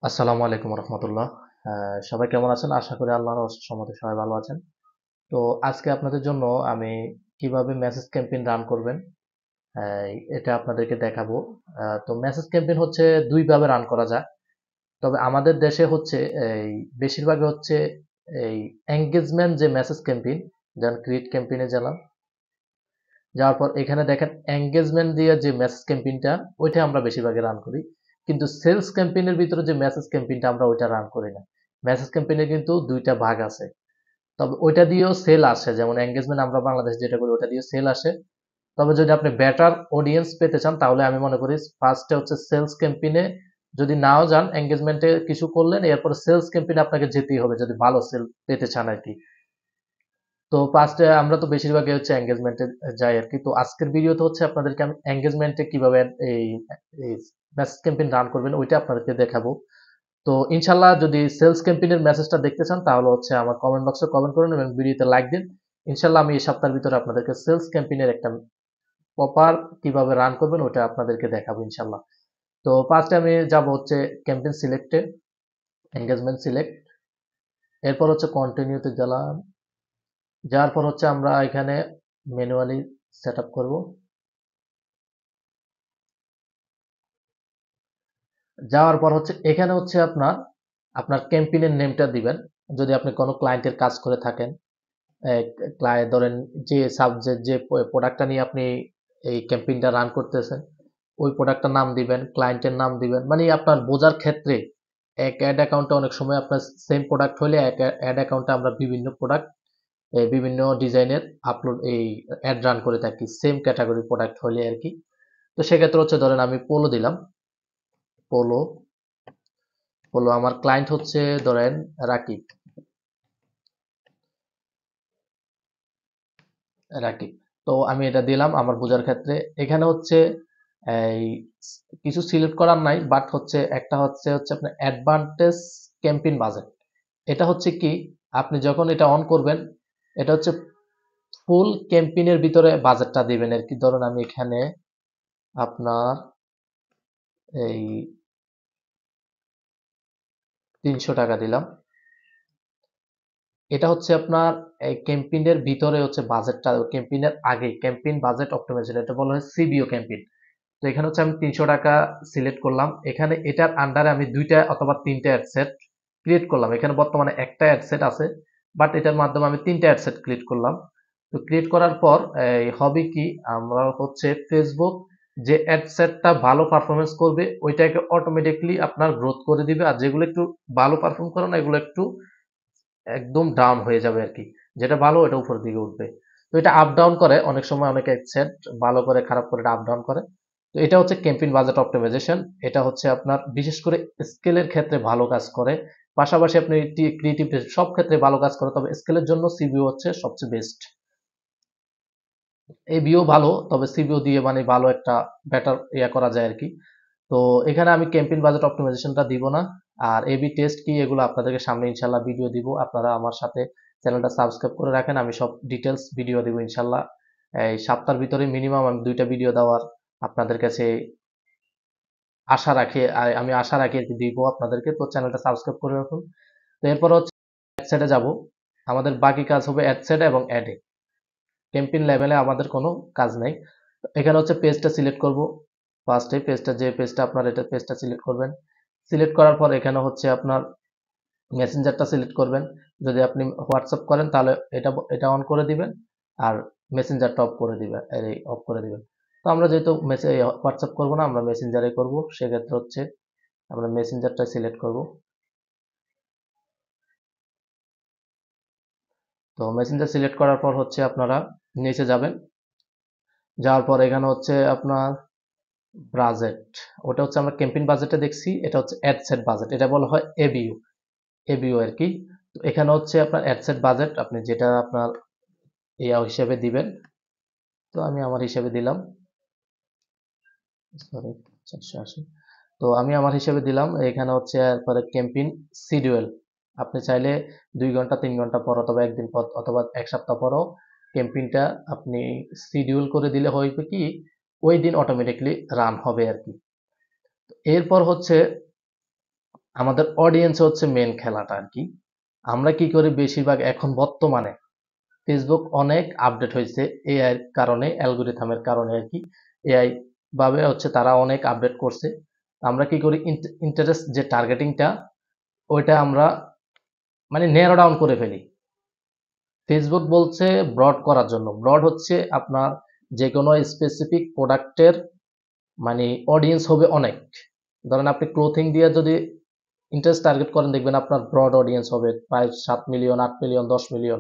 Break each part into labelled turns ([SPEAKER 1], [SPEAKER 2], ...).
[SPEAKER 1] আসসালামু আলাইকুম রহমতুল্লাহ। সবাই কেমন আছেন? আশা করি আল্লাহর রহমতে সবাই ভালো আছেন। তো আজকে আপনাদের জন্য আমি কিভাবে মেসেজ ক্যাম্পেইন রান করবেন আহ, এটা আপনাদেরকে দেখাবো। তো মেসেজ ক্যাম্পেইন হচ্ছে দুই ভাবে রান করা যায়। তবে আমাদের দেশে হচ্ছে এই বেশিরভাগই হচ্ছে এই এঙ্গেজমেন্ট যে মেসেজ ক্যাম্পেইন, যেমন ক্রিয়েট ক্যাম্পেইনে গেলাম, যাওয়ার পর এখানে দেখেন এঙ্গেজমেন্ট দিয়ে যে মেসেজ ক্যাম্পেইনটা, ওইটা আমরা বেশিরভাগই রান করি। কিন্তু সেলস ক্যাম্পেইনের ভিতরে যে মেসেজ ক্যাম্পেইনটা আমরা ওইটা রান করি না। মেসেজ ক্যাম্পেইনে কিন্তু দুইটা ভাগ আছে। তবে ওইটা দিয়েও সেল আসে, যেমন এঙ্গেজমেন্ট আমরা বাংলাদেশে যেটা করি ওটা দিয়ে সেল আসে। তবে যদি আপনি বেটার অডিয়েন্স পেতে চান তাহলে আমি মনে করি ফার্স্টে হচ্ছে সেলস ক্যাম্পেইনে, যদি নাও যান এঙ্গেজমেন্টে কিছু করলেন, এরপর সেলস ক্যাম্পেইনে আপনাকে যেতেই হবে যদি ভালো সেল পেতে চান আর কি। তো ফার্স্টে আমরা তো বেশিরভাগই হচ্ছে এঙ্গেজমেন্টে যাই আর কি। তো আজকের ভিডিওতে হচ্ছে আপনাদেরকে আমি এঙ্গেজমেন্টে কিভাবে এই মেসেজ ক্যাম্পেইন রান করবেন ওইটা আপনাদেরকে দেখাবো। তো ইনশাল্লাহ যদি সেলস ক্যাম্পেইনের মেসেজটা দেখতে চান তাহলে হচ্ছে আমার কমেন্ট বক্সে কমেন্ট করুন এবং ভিডিওতে লাইক দিন। ইনশাল্লাহ আমি এই সপ্তাহের ভিতরে আপনাদেরকে সেলস ক্যাম্পেইনের একটা প্রপার কিভাবে রান করবেন ওটা আপনাদেরকে দেখাবো ইনশাল্লাহ। তো ফার্স্টে আমি যাব হচ্ছে ক্যাম্পেইন সিলেক্টে, এঙ্গেজমেন্ট সিলেক্ট, এরপর হচ্ছে কন্টিনিউতে গেলাম। যাওয়ার পর হচ্ছে আমরা এখানে ম্যানুয়ালি সেট আপ করবো। যাওয়ার পর হচ্ছে এখানে হচ্ছে আপনার আপনার ক্যাম্পেইনের নেমটা দিবেন। যদি আপনি কোনো ক্লায়েন্টের কাজ করে থাকেন, ক্লায়েন্ট ধরেন যে সাবজেক্ট যে প্রোডাক্টটা নিয়ে আপনি এই ক্যাম্পেইনটা রান করতেছেন, ওই প্রোডাক্টটার নাম দিবেন, ক্লায়েন্টের নাম দিবেন, মানে আপনার বোঝার ক্ষেত্রে। এক অ্যাড অ্যাকাউন্টে অনেক সময় আপনার সেম প্রোডাক্ট হলে এক অ্যাড অ্যাকাউন্টে আমরা বিভিন্ন প্রোডাক্ট বিভিন্ন ডিজাইনের আপলোড এই অ্যাড রান করে থাকি সেম ক্যাটাগরি প্রোডাক্ট হলে আর কি। তো সেক্ষেত্রে হচ্ছে ধরেন আমি পোলো দিলাম। পোলো, পোলো আমার ক্লায়েন্ট হচ্ছে ধরেন রাকিব। রাকিব, তো আমি এটা দিলাম আমার বোঝার ক্ষেত্রে। এখানে হচ্ছে এই কিছু সিলেক্ট করার নাই, বাট হচ্ছে একটা হচ্ছে হচ্ছে আপনার অ্যাডভান্টেজ ক্যাম্পেইন বাজেট। এটা হচ্ছে কি, আপনি যখন এটা অন করবেন, এটা হচ্ছে ফুল ক্যাম্পেইনের ভিতরে বাজেটটা দিবেন আর কি। ধরুন আমি এখানে আপনার এই 300 টাকা দিলাম। এটা হচ্ছে আপনার এই ক্যাম্পেইনের ভিতরে হচ্ছে বাজেটটা, ক্যাম্পেইনের আগে ক্যাম্পেইন বাজেট অপটিমাইজেশন, এটা বলা হয় সিবিও ক্যাম্পেইন। তো এখানে হচ্ছে আমি 300 টাকা সিলেক্ট করলাম। এখানে এটার আন্ডারে আমি দুইটা অথবা তিনটা অ্যাডসেট ক্রিয়েট করলাম। এখানে বর্তমানে একটা অ্যাডসেট আছে, বাট এটার মাধ্যমে আমি তিনটা অ্যাডসেট ক্রিয়েট করলাম। তো ক্রিয়েট করার পর হবে কি, আমরা হচ্ছে ফেসবুক যে অ্যাডসেটটা ভালো পারফরমেন্স করবে ওইটাকে অটোমেটিকলি আপনার গ্রোথ করে দিবে, আর যেগুলো একটু ভালো পারফর্ম করে না এগুলো একটু একদম ডাউন হয়ে যাবে আর কি। যেটা ভালো ওটা উপরের দিকে উঠবে। তো এটা আপ ডাউন করে অনেক সময়, অনেক অ্যাডসেট ভালো করে খারাপ করে এটা আপ ডাউন করে। তো এটা হচ্ছে ক্যাম্পেইন বাজেট অপটিমাইজেশন। এটা হচ্ছে আপনার বিশেষ করে স্কেলের ক্ষেত্রে ভালো কাজ করে। পাশাপাশি আপনি ক্রিয়েটিভ সব ক্ষেত্রে ভালো কাজ করে, তবে স্কেলের জন্য সিবিও হচ্ছে সবচেয়ে বেস্ট। এবিও ভালো, তবে সিবিও দিয়ে মানে ভালো একটা বেটার ইয়া করা যায় আর কি। তো এখানে আমি ক্যাম্পেইন বাজেট অপটিমাইজেশনটা দিব না। আর এবি টেস্ট কি এগুলো আপনাদেরকে সামনে ইনশাল্লাহ ভিডিও দিব। আপনারা আমার সাথে চ্যানেলটা সাবস্ক্রাইব করে রাখেন, আমি সব ডিটেলস ভিডিও দিব ইনশাল্লাহ। এই সপ্তাহের ভিতরে মিনিমাম আমি দুইটা ভিডিও দেওয়ার আপনাদের কাছে আশা রাখি। আমি আশা রাখি আর কি দিব আপনাদেরকে। তো চ্যানেলটা সাবস্ক্রাইব করে রাখুন। তো এরপর হচ্ছে অ্যাডসেটে যাব। আমাদের বাকি কাজ হবে অ্যাডসেট এবং অ্যাডে। ক্যাম্পেইন লেভেলে আমাদের কোনো কাজ নেই। এখানে হচ্ছে পেজটা সিলেক্ট করব। ফার্স্টে পেজটা, যে পেজটা আপনার, এটা পেজটা সিলেক্ট করবেন। সিলেক্ট করার পর এখানে হচ্ছে আপনার মেসেঞ্জারটা সিলেক্ট করবেন। যদি আপনি হোয়াটসঅ্যাপ করেন তাহলে এটা এটা অন করে দিবেন, আর মেসেঞ্জারটা অফ করে দিবেন, এই অফ করে দিবেন। তো আমরা যেহেতু হোয়াটসঅ্যাপ করব না, আমরা মেসেঞ্জারে করব, সেক্ষেত্রে হচ্ছে আমরা মেসেঞ্জারটা সিলেক্ট করব। তো মেসেঞ্জার সিলেক্ট করার পর হচ্ছে আপনারা নিচে যাবেন। যাওয়ার পর এখানে হচ্ছে আপনার বাজেট, ওটা হচ্ছে আমরা ক্যাম্পেইন বাজেটে দেখছি, এটা হচ্ছে অ্যাডসেট বাজেট, এটা বলা হয় এবিইউ। এবিইউ আর কি। তো এখানে হচ্ছে আপনার অ্যাডসেট বাজেট, আপনি যেটা আপনার ইয়া হিসেবে দিবেন। তো আমি আমার হিসেবে দিলাম, সরি 480। তো আমি আমার হিসেবে দিলাম। এখানে হচ্ছে এরপরে ক্যাম্পেইন শিডিউল, আপনি চাইলে 2 ঘন্টা 3 ঘন্টা পর অথবা একদিন পর অথবা এক সপ্তাহ পরও ক্যাম্পেইনটা আপনি শিডিউল করে দিলে হইবে কি, ওই দিন অটোমেটিকলি রান হবে আর কি। এরপর হচ্ছে আমাদের অডিয়েন্স হচ্ছে মেন খেলাটা আর কি। আমরা কি করি বেশিরভাগ এখন বর্তমানে ফেসবুক অনেক আপডেট হয়েছে এআই এর কারণে, অ্যালগোরিথমের কারণে আর কি। এআই ভাবে হচ্ছে তারা অনেক আপডেট করছে। আমরা কি করি, ইন্টারেস্ট যে টার্গেটিংটা ওইটা আমরা মানে ন্যারো ডাউন করে ফেলি। ফেসবুক বলছে ব্রড করার জন্য। ব্রড হচ্ছে আপনার যে কোনো স্পেসিফিক প্রোডাক্টের মানে অডিয়েন্স হবে অনেক। ধরেন আপনি ক্লোথিং দিয়ে যদি ইন্টারেস্ট টার্গেট করেন, দেখবেন আপনার ব্রড অডিয়েন্স হবে প্রায় 7 মিলিয়ন, 8 মিলিয়ন, 10 মিলিয়ন।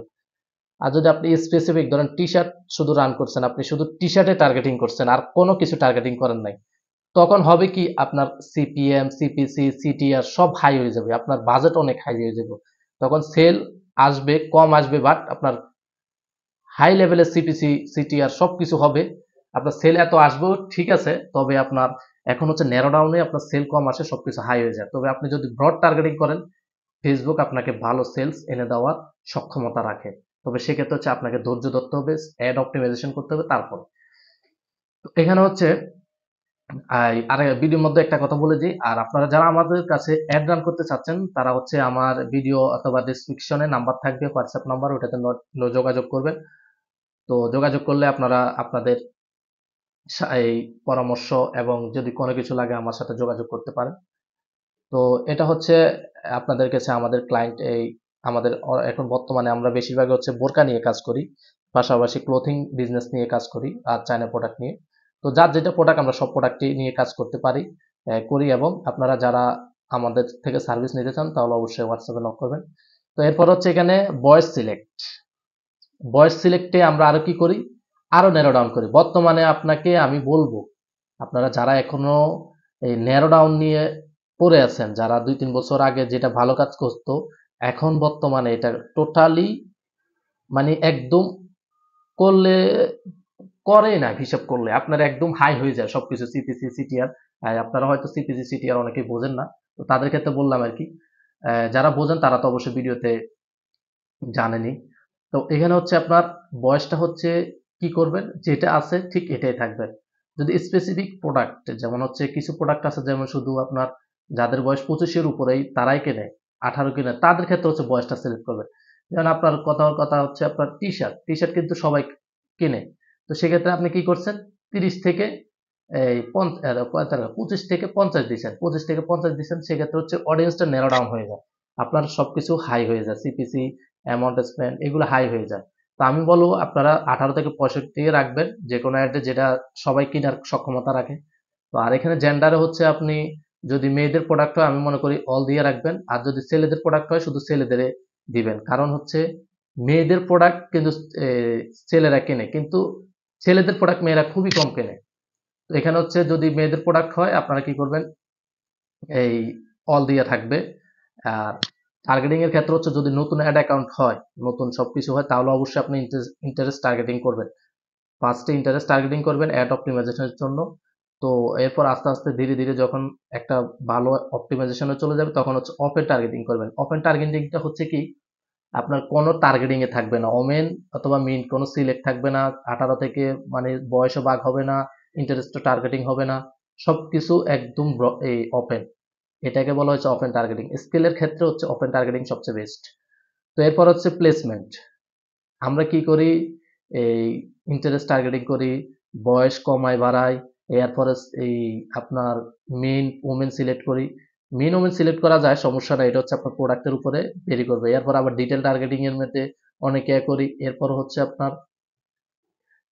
[SPEAKER 1] আর যদি আপনি স্পেসিফিক ধরেন টি শার্ট শুধু রান করছেন, আপনি শুধু টি শার্টে টার্গেটিং করছেন আর কোনো কিছু টার্গেটিং করেন নাই, তখন হবে কি আপনার সিপিএম, সিপিসি, সিটিআর সব হাই হয়ে যাবে, আপনার বাজেট অনেক হাই হয়ে যাবে। তখন সেল আসবে কম আসবে, বাট আপনার হাই লেভেলের সিপিসি, সিটিআর সবকিছু হবে। আপনার সেল এত আসবেও ঠিক আছে, তবে আপনার এখন হচ্ছে ন্যারো ডাউনে আপনার সেল কম আসে, সবকিছু হাই হয়ে যায়। তবে আপনি যদি ব্রড টার্গেটিং করেন, ফেসবুক আপনাকে ভালো সেলস এনে দেওয়ার সক্ষমতা রাখে। তবে সেক্ষেত্রে হচ্ছে আপনাকে ধৈর্য ধরতে হবে, অ্যাড অপটিমাইজেশন করতে হবে তারপর। তো এখানে হচ্ছে আর ভিডিওর মধ্যে একটা কথা বলে দিই, আর আপনারা যারা আমাদের কাছে অ্যাড রান করতে চাচ্ছেন তারা হচ্ছে আমার ভিডিও অথবা ডেসক্রিপশনে নাম্বার থাকবে, হোয়াটসঅ্যাপ নাম্বার, ওটাতে যোগাযোগ করবেন। তো যোগাযোগ করলে আপনারা আপনাদের এই পরামর্শ এবং যদি কোনো কিছু লাগে আমার সাথে যোগাযোগ করতে পারেন। তো এটা হচ্ছে আপনাদের কাছে আমাদের ক্লায়েন্ট এই আমাদের এখন বর্তমানে আমরা বেশিরভাগ হচ্ছে বোরকা নিয়ে কাজ করি, পাশাপাশি ক্লোথিং বিজনেস নিয়ে কাজ করি আর চায়না প্রোডাক্ট নিয়ে। তো যার যেটা প্রোডাক্ট আমরা সব প্রোডাক্টই নিয়ে কাজ করতে পারি, করি। এবং আপনারা যারা আমাদের থেকে সার্ভিস নিতে চান তাহলে অবশ্যই হোয়াটসঅ্যাপে নক করবেন। তো এরপর হচ্ছে এখানে ভয়েস সিলেক্ট। ভয়েস সিলেক্টে আমরা আরো কি করি, আরো ন্যারো ডাউন করি। বর্তমানে আপনাকে আমি বলবো, আপনারা যারা এখনো এই ন্যারো ডাউন নিয়ে পড়ে আছেন, যারা 2-3 বছর আগে যেটা ভালো কাজ করতো, এখন বর্তমানে এটা টোটালি মানে একদম করলে করেই না, হিসাব করলে আপনার একদম হাই হয়ে যায় সবকিছু, সিপিসি, সিটিআর। আপনারা হয়তো সিপিসি, সিটিআর অনেকেই বোঝেন না, তো তাদের ক্ষেত্রে বললাম আর কি। যারা বোঝেন তারা তো অবশ্যই ভিডিওতে জানেনই। তো এখানে হচ্ছে আপনার বয়সটা হচ্ছে কি করবেন, যেটা আছে ঠিক এটাই থাকবে। যদি স্পেসিফিক প্রোডাক্ট, যেমন হচ্ছে কিছু প্রোডাক্ট আছে যেমন শুধু আপনার যাদের বয়স 25-এর উপরেই তারাই কেনে, 18 কিনে, তাদের ক্ষেত্রে হচ্ছে বয়সটা সিলেক্ট করবেন। যেমন আপনার কথা হচ্ছে আপনার টি শার্ট, টি শার্ট কিন্তু সবাই কিনে। তো সেক্ষেত্রে আপনি কি করছেন, 30 থেকে এই 25 থেকে 50 দিচ্ছেন, 25 থেকে 50 দিচ্ছেন, সেক্ষেত্রে হচ্ছে অডিয়েন্সটা ন্যারো ডাউন হয়ে যায়, আপনার সবকিছু হাই হয়ে যায়, সিপিসি, অ্যামাউন্ট স্পেন্ড এগুলো হাই হয়ে যায়। তো আমি বলবো আপনারা 18 থেকে 65 রাখবেন, যে কোনো অ্যাডে যেটা সবাই কেনার সক্ষমতা রাখে। তো আর এখানে জেন্ডারে হচ্ছে আপনি যদি মেয়েদের প্রোডাক্ট হয় আমি মনে করি অল দিয়ে রাখবেন, আর যদি ছেলেদের প্রোডাক্ট হয় শুধু ছেলেদের দিবেন। কারণ হচ্ছে মেয়েদের প্রোডাক্ট কিন্তু এ, ছেলেরা কেনে, কিন্তু ছেলেদের প্রোডাক্ট মেয়েরা খুবই কম কেনে। তো এখানে হচ্ছে যদি মেয়েদের প্রোডাক্ট হয় আপনারা কি করবেন, এই অল দিয়ে থাকবে। আর টার্গেটিং এর ক্ষেত্রে হচ্ছে যদি নতুন অ্যাড অ্যাকাউন্ট হয়, নতুন সবকিছু হয়, তাহলে অবশ্যই আপনি ইন্টারেস্ট টার্গেটিং করবেন। ফার্স্টে ইন্টারেস্ট টার্গেটিং করবেন অ্যাড অপটিমাইজেশনের জন্য। তো এরপর আস্তে আস্তে ধীরে ধীরে যখন একটা ভালো অপটিমাইজেশনে চলে যাবে তখন হচ্ছে অফেন টার্গেটিং করবেন। অফেন টার্গেটিংটা হচ্ছে কি, আপনার কোনো টার্গেটিং এ থাকবে না, ওমেন অথবা মিন কোনো সিলেক্ট থাকবে না, 18 থেকে মানে বয়সও বাগ হবে না, ইন্টারেস্ট টার্গেটিং হবে না, সবকিছু একদম এই ওপেন। এটাকে বলা হচ্ছে ওপেন টার্গেটিং। স্কেলের ক্ষেত্রে হচ্ছে ওপেন টার্গেটিং সবচেয়ে বেস্ট। তো এরপর হচ্ছে প্লেসমেন্ট। আমরা কি করি, এই ইন্টারেস্ট টার্গেটিং করি, বয়স কমাই বাড়াই, এরপরে এই আপনার মেন ওমেন সিলেক্ট করি। মেন ওমেন সিলেক্ট করা যায়, সমস্যা নাই, এটা হচ্ছে আপনার প্রোডাক্টের উপরে ভেরি করবে। এরপর আবার ডিটেল টার্গেটিং এর মধ্যে অনেকে করি। এরপর হচ্ছে আপনার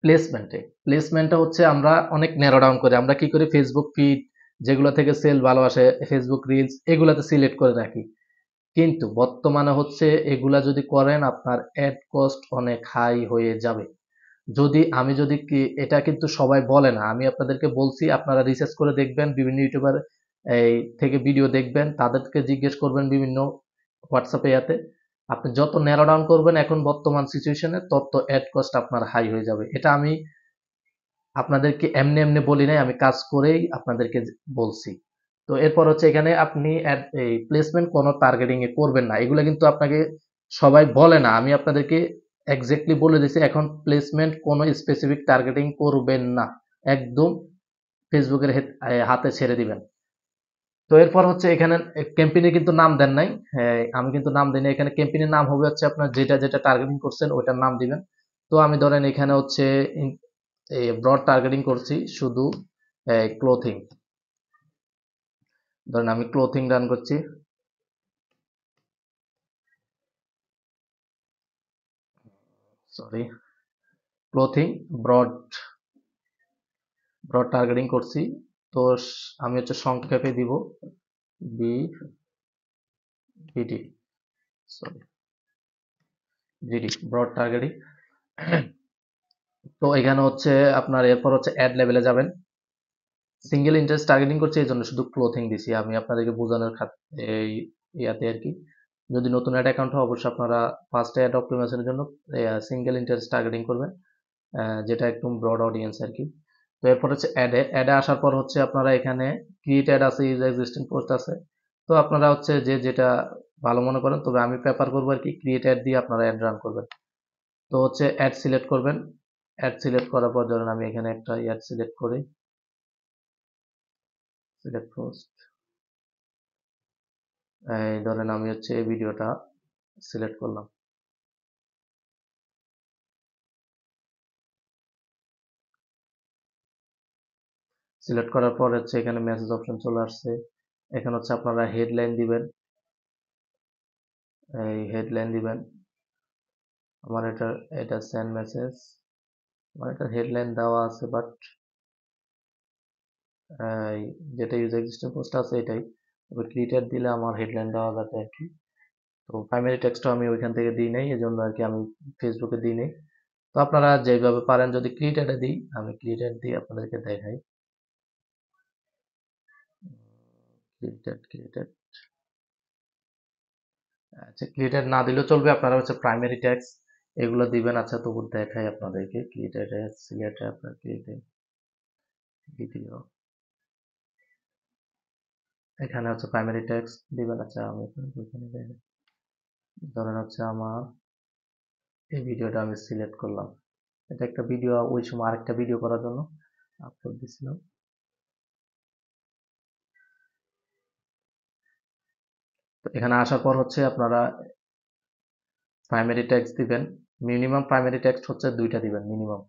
[SPEAKER 1] প্লেসমেন্টে হচ্ছে আমরা অনেক ন্যারো ডাউন করি। আমরা কি করি, ফেসবুক ফিড যেগুলো থেকে সেল ভালো আসে, ফেসবুক রিলস এগুলাতে সিলেক্ট করে রাখি। কিন্তু বর্তমানে হচ্ছে এগুলা যদি করেন আপনার অ্যাড কস্ট অনেক হাই হয়ে যাবে। যদি কি, এটা কিন্তু সবাই বলে না, আমি আপনাদেরকে বলছি, আপনারা রিসার্চ করে দেখবেন, বিভিন্ন ইউটিউবার এই থেকে ভিডিও দেখবেন, তাদেরকে জিজ্ঞেস করবেন বিভিন্ন হোয়াটসঅ্যাপে ইয়াতে, আপনি যত ন্যারো ডাউন করবেন এখন বর্তমান সিচুয়েশনে তত অ্যাড কস্ট আপনার হাই হয়ে যাবে। এটা আমি আপনাদেরকে এমনি এমনি বলি নাই, আমি কাজ করেই আপনাদেরকে বলছি। তো এরপর হচ্ছে এখানে আপনি এই প্লেসমেন্ট কোনো টার্গেটিং এ করবেন না, এগুলো কিন্তু আপনাকে সবাই বলে না, আমি আপনাদেরকে এক্স্যাক্টলি বলে দিছি। এখন প্লেসমেন্ট কোনো স্পেসিফিক টার্গেটিং করবেন না, একদম ফেসবুকের হাতে ছেড়ে দিবেন। তো তো এরপর হচ্ছে এখানে ক্যাম্পেইনের কিন্তু নাম দেন নাই, হ্যাঁ, আমি কিন্তু নাম দিই না। এখানে ক্যাম্পেইনের নাম হবে হচ্ছে আপনার যেটা যেটা টার্গেটিং করছেন ওইটার নাম দিবেন। তো আমি ধরেন এখানে হচ্ছে ব্রড টার্গেটিং করছি শুধু ক্লোথিং, ধরেন আমি ক্লোথিং রান করছি, sorry, clothing broad broad targeting করছি। তো আমি হচ্ছে সংক্ষেপে দিব B BD, sorry, GD, broad targeting. তো এখানে হচ্ছে আপনার এরপর হচ্ছে অ্যাড লেভেলে যাবেন। সিঙ্গেল ইন্টারেস্ট টার্গেটিং করছি এই জন্য শুধু ক্লোথিং দিছি আমি আপনাদেরকে বোঝানোর এই ইয়াতে আর কি। যদি নতুন অ্যাড অ্যাকাউন্ট হয় অবশ্যই আপনারা ফার্স্ট অ্যাড অপটিমাইজেশনের জন্য সিঙ্গেল ইন্টারেস্ট টার্গেটিং করবেন, যেটা একদম ব্রড অডিয়েন্স আর কি। তো এরপর হচ্ছে অ্যাডে আসার পর হচ্ছে আপনারা এখানে ক্রিয়েট অ্যাড আছে, ইউজ এক্সিস্টিং পোস্ট আছে। তো আপনারা হচ্ছে যে যেটা ভালো মনে করেন, তবে আমি প্রেফার করবো আর কি ক্রিয়েট অ্যাড দিয়ে আপনারা অ্যাড রান করবেন। তো হচ্ছে অ্যাড সিলেক্ট করবেন, অ্যাড সিলেক্ট করার পর ধরেন আমি এখানে একটা অ্যাড সিলেক্ট করি, সিলেক্ট পোস্ট, এই ধরেন আমি হচ্ছে এই ভিডিওটা সিলেক্ট করলাম। সিলেক্ট করার পর হচ্ছে এখানে মেসেজ অপশন চলে আসছে। এখানে হচ্ছে আপনারা হেডলাইন দিবেন, এই হেডলাইন দিবেন। আমার এটা সেন্ড মেসেজ, আমার এটা হেডলাইন দেওয়া আছে, বাট যেটা ইউজ এক্সিস্টিং পোস্ট আছে এটাই, তবে ক্রিয়েটেড দিলে আমার হেডলাইন দেওয়া যাবে আর কি। তো প্রাইমারি টেক্সটও আমি ওইখান থেকে দিই নাই, এই জন্য আর কি আমি ফেসবুকে দিই নাই। তো আপনারা যেভাবে পারেন, যদি ক্রিয়েটেডে দিই, আমি ক্রিয়েটেড দিয়ে আপনাদেরকে দেখাই। ক্রিয়েটেড, আচ্ছা, ক্রিয়েটেড না দিলেও চলবে, আপনারা হচ্ছে প্রাইমারি ট্যাক্স এগুলো দিবেন। আচ্ছা, তবু দেখাই আপনাদেরকে ক্রিয়েটেড সিলেক্টে আপনার ক্রিয়েটেড ভিডিও, এখানে হচ্ছে প্রাইমারি ট্যাক্স দিবেন। আচ্ছা, আমি এখানে ধরেন হচ্ছে আমার এই ভিডিওটা আমি সিলেক্ট করলাম, এটা একটা ভিডিও, ওই সময় আরেকটা ভিডিও করার জন্য আপলোড দিছিলাম। তো এখানে আসার পর হচ্ছে আপনারা প্রাইমারি ট্যাক্স দিবেন। মিনিমাম প্রাইমারি টেক্সট হচ্ছে দুইটা দিবেন মিনিমাম,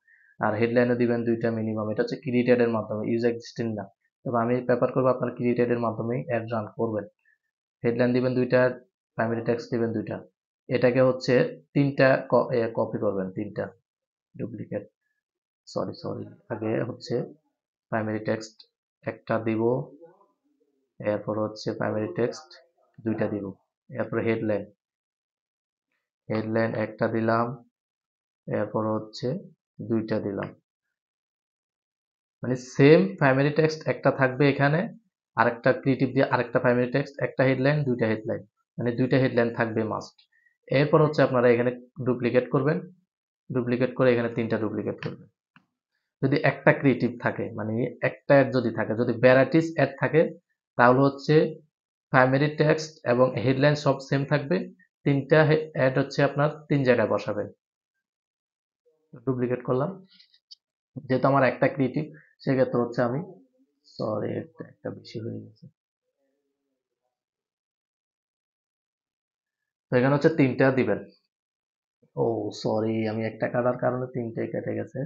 [SPEAKER 1] আর হেডলাইনও দিবেন দুইটা মিনিমাম। এটা হচ্ছে ক্রিয়েটেড এর মাধ্যমে, ইউজ এক্সিস্টিং না। তবে আমি প্রেফার করবো আপনারা ক্রিয়েটেড এর মাধ্যমেই অ্যাড রান করবেন। হেডলাইন দিবেন দুইটা, প্রাইমারি টেক্সট দিবেন দুইটা। এটাকে হচ্ছে তিনটা কপি করবেন, তিনটা ডুপ্লিকেট, সরি সরি, আগে হচ্ছে প্রাইমারি টেক্সট একটা দিব, এরপর হচ্ছে প্রাইমারি টেক্সট দুইটা দিব, এরপর হেডলাইন, হেডলাইন একটা দিলাম, এরপর হচ্ছে দুইটা দিলাম। মানে সেম প্রাইমারি টেক্সট একটা থাকবে এখানে, আরেকটা ক্রিয়েটিভ দিয়ে আরেকটা প্রাইমারি টেক্সট, একটা হেডলাইন দুইটা হেডলাইন, মানে দুইটা হেডলাইন থাকবে মাস্ট। এরপর হচ্ছে আপনারা এখানে ডুপ্লিকেট করবেন, ডুপ্লিকেট করে এখানে তিনটা ডুপ্লিকেট করবেন। যদি একটা ক্রিয়েটিভ থাকে, মানে একটা অ্যাড যদি থাকে, যদি ভ্যারাইটিস অ্যাড থাকে, তাহলে হচ্ছে প্রাইমারি টেক্সট এবং হেডলাইন সব সেম থাকবে, তিনটা অ্যাড হচ্ছে আপনার তিন জায়গায় বসাবেন। ডুপ্লিকেট করলাম, যেহেতু আমার একটা ক্রিয়েটিভ, সেক্ষেত্রে হচ্ছে আমি, সরি একটা বেশি হয়ে গেছে, তো এখানে হচ্ছে তিনটা দিবেন। ও সরি, আমি একটা কাটার কারণে তিনটাই কেটে গেছে,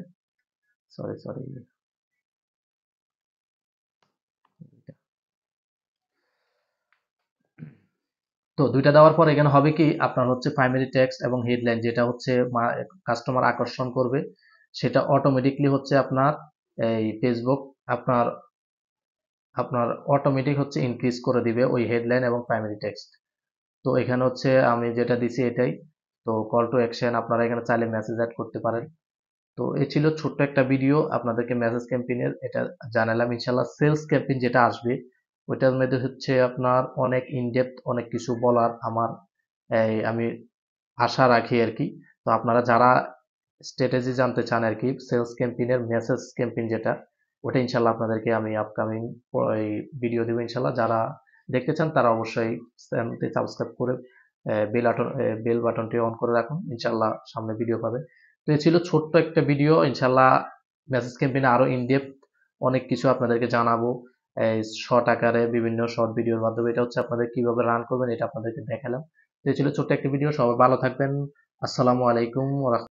[SPEAKER 1] সরি সরি। তো দুইটা দেওয়ার পর এখানে হবে কি, আপনার হচ্ছে প্রাইমারি টেক্সট এবং হেডলাইন যেটা হচ্ছে কাস্টমার আকর্ষণ করবে, সেটা অটোমেটিকলি হচ্ছে আপনার এই ফেসবুক আপনার আপনার অটোমেটিক হচ্ছে ইনক্রিজ করে দিবে ওই হেডলাইন এবং প্রাইমারি টেক্সট। তো এখানে হচ্ছে আমি যেটা দিছি এটাই। তো কল টু অ্যাকশন, আপনারা এখানে চাইলে মেসেজ অ্যাড করতে পারেন। তো এই ছিল ছোট্ট একটা ভিডিও আপনাদেরকে মেসেজ ক্যাম্পেইনের, এটা জানালাম। ইনশাল্লাহ সেলস ক্যাম্পেইন যেটা আসবে ওইটার মধ্যে হচ্ছে আপনার অনেক ইনডেপথ অনেক কিছু বলার আমার আমি আশা রাখি আর কি। তো আপনারা যারা স্ট্র্যাটেজি জানতে চান আর কি, সেলস ক্যাম্পেইনের মেসেজ ক্যাম্পেইন যেটা, ওটা ইনশাল্লাহ আপনাদেরকে আমি আপকামিং ভিডিও দেবো ইনশাল্লাহ। যারা দেখতে চান তারা অবশ্যই চ্যানেলটি সাবস্ক্রাইব করে বেল বাটনটি অন করে রাখুন, ইনশাল্লাহ সামনে ভিডিও পাবেন। তো এই ছিল ছোট্ট একটা ভিডিও, ইনশাল্লাহ মেসেজ ক্যাম্পেইনে আরো ইনডেপথ অনেক কিছু আপনাদেরকে জানাবো, এই শর্ট আকারে বিভিন্ন শর্ট ভিডিওর মাধ্যমে। এটা হচ্ছে আপনাদের কিভাবে রান করবেন এটা আপনাদেরকে দেখালাম। তো এই ছিল ছোট্ট একটা ভিডিও। সবাই ভালো থাকবেন। আসসালামু আলাইকুম ওয়া